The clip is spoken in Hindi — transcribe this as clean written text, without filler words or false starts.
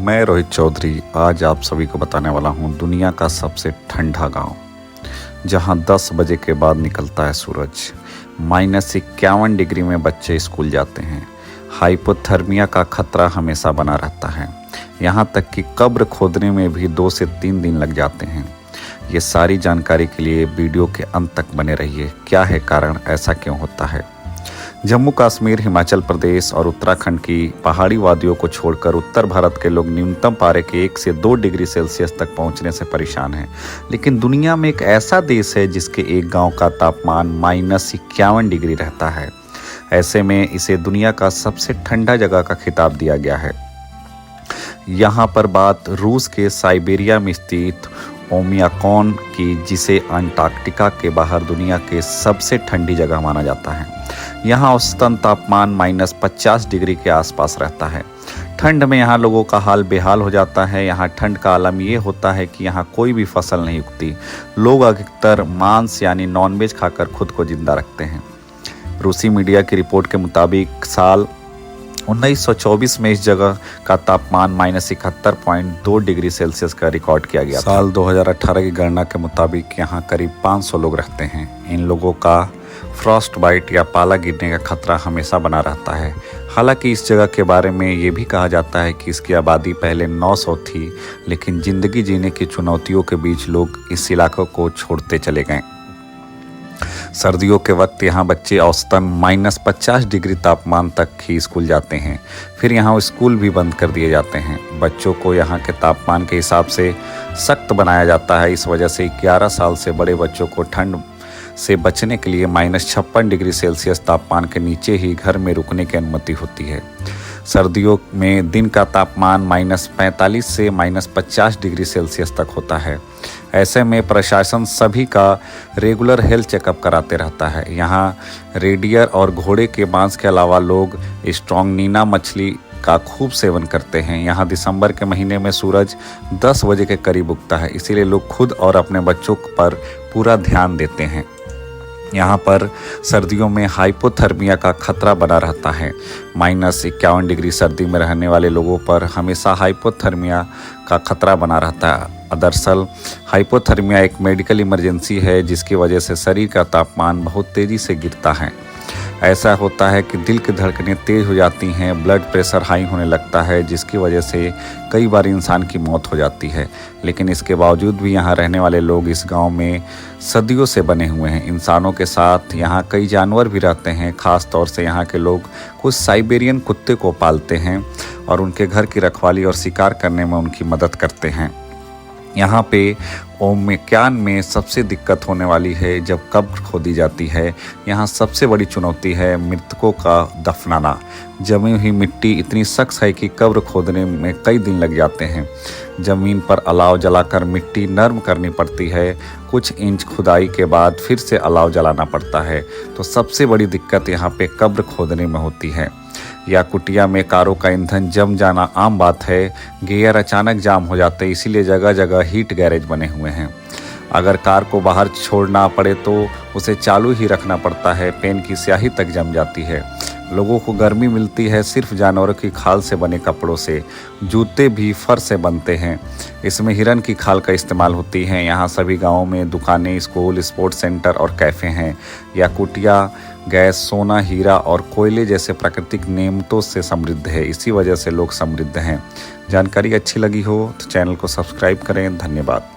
मैं रोहित चौधरी आज आप सभी को बताने वाला हूँ दुनिया का सबसे ठंडा गांव, जहाँ 10 बजे के बाद निकलता है सूरज। -51 डिग्री में बच्चे स्कूल जाते हैं। हाइपोथर्मिया का खतरा हमेशा बना रहता है, यहाँ तक कि कब्र खोदने में भी 2 से 3 दिन लग जाते हैं। ये सारी जानकारी के लिए वीडियो के अंत तक बने रहिए। क्या है कारण, ऐसा क्यों होता है? जम्मू कश्मीर, हिमाचल प्रदेश और उत्तराखंड की पहाड़ी वादियों को छोड़कर उत्तर भारत के लोग न्यूनतम पारे के 1 से 2 डिग्री सेल्सियस तक पहुंचने से परेशान हैं। लेकिन दुनिया में एक ऐसा देश है जिसके एक गांव का तापमान -51 डिग्री रहता है। ऐसे में इसे दुनिया का सबसे ठंडा जगह का खिताब दिया गया है। यहाँ पर बात रूस के साइबेरिया में स्थित ओमियाकॉन की, जिसे अंटार्कटिका के बाहर दुनिया के सबसे ठंडी जगह माना जाता है। यहाँ औसतन तापमान -50 डिग्री के आसपास रहता है। ठंड में यहाँ लोगों का हाल बेहाल हो जाता है। यहाँ ठंड का आलम ये होता है कि यहाँ कोई भी फसल नहीं उगती। लोग अधिकतर मांस यानी नॉनवेज खाकर खुद को जिंदा रखते हैं। रूसी मीडिया की रिपोर्ट के मुताबिक साल 1924 में इस जगह का तापमान -71.2 डिग्री सेल्सियस का रिकॉर्ड किया गया। साल 2018 की गणना के मुताबिक यहाँ करीब 500 लोग रहते हैं। इन लोगों का फ्रॉस्ट बाइट या पाला गिरने का खतरा हमेशा बना रहता है। हालांकि इस जगह के बारे में ये भी कहा जाता है कि इसकी आबादी पहले 900 थी, लेकिन ज़िंदगी जीने की चुनौतियों के बीच लोग इस इलाके को छोड़ते चले गए। सर्दियों के वक्त यहाँ बच्चे औसतन -50 डिग्री तापमान तक ही स्कूल जाते हैं। फिर यहाँ स्कूल भी बंद कर दिए जाते हैं। बच्चों को यहाँ के तापमान के हिसाब से सख्त बनाया जाता है। इस वजह से 11 साल से बड़े बच्चों को ठंड से बचने के लिए -56 डिग्री सेल्सियस तापमान के नीचे ही घर में रुकने की अनुमति होती है। सर्दियों में दिन का तापमान -45 से -50 डिग्री सेल्सियस तक होता है। ऐसे में प्रशासन सभी का रेगुलर हेल्थ चेकअप कराते रहता है। यहाँ रेडियर और घोड़े के मांस के अलावा लोग स्ट्रोंगनीना मछली का खूब सेवन करते हैं। यहाँ दिसंबर के महीने में सूरज 10 बजे के करीब उगता है, इसीलिए लोग खुद और अपने बच्चों पर पूरा ध्यान देते हैं। यहाँ पर सर्दियों में हाइपोथर्मिया का खतरा बना रहता है। -51 डिग्री सर्दी में रहने वाले लोगों पर हमेशा हाइपोथर्मिया का खतरा बना रहता है। दरअसल हाइपोथर्मिया एक मेडिकल इमरजेंसी है, जिसकी वजह से शरीर का तापमान बहुत तेज़ी से गिरता है। ऐसा होता है कि दिल की धड़कनें तेज़ हो जाती हैं, ब्लड प्रेशर हाई होने लगता है, जिसकी वजह से कई बार इंसान की मौत हो जाती है। लेकिन इसके बावजूद भी यहाँ रहने वाले लोग इस गांव में सदियों से बने हुए हैं। इंसानों के साथ यहाँ कई जानवर भी रहते हैं। ख़ास तौर से यहाँ के लोग कुछ साइबेरियन कुत्ते को पालते हैं और उनके घर की रखवाली और शिकार करने में उनकी मदद करते हैं। यहाँ पे ओमियाकॉन में सबसे दिक्कत होने वाली है जब कब्र खोदी जाती है। यहाँ सबसे बड़ी चुनौती है मृतकों का दफनाना। जमी हुई मिट्टी इतनी सख्त है कि कब्र खोदने में कई दिन लग जाते हैं। ज़मीन पर अलाव जलाकर मिट्टी नरम करनी पड़ती है। कुछ इंच खुदाई के बाद फिर से अलाव जलाना पड़ता है। तो सबसे बड़ी दिक्कत यहाँ पे कब्र खोदने में होती है। या कुटिया में कारों का ईंधन जम जाना आम बात है। गियर अचानक जाम हो जाते हैं, इसीलिए जगह जगह हीट गैरेज बने हुए हैं। अगर कार को बाहर छोड़ना पड़े तो उसे चालू ही रखना पड़ता है। पेन की स्याही तक जम जाती है। लोगों को गर्मी मिलती है सिर्फ जानवरों की खाल से बने कपड़ों से। जूते भी फर से बनते हैं, इसमें हिरन की खाल का इस्तेमाल होती है। यहाँ सभी गाँवों में दुकानें, स्कूल, स्पोर्ट्स सेंटर और कैफ़े हैं। या कुटिया गैस, सोना, हीरा और कोयले जैसे प्राकृतिक नेमतों से समृद्ध है। इसी वजह से लोग समृद्ध हैं। जानकारी अच्छी लगी हो तो चैनल को सब्सक्राइब करें। धन्यवाद।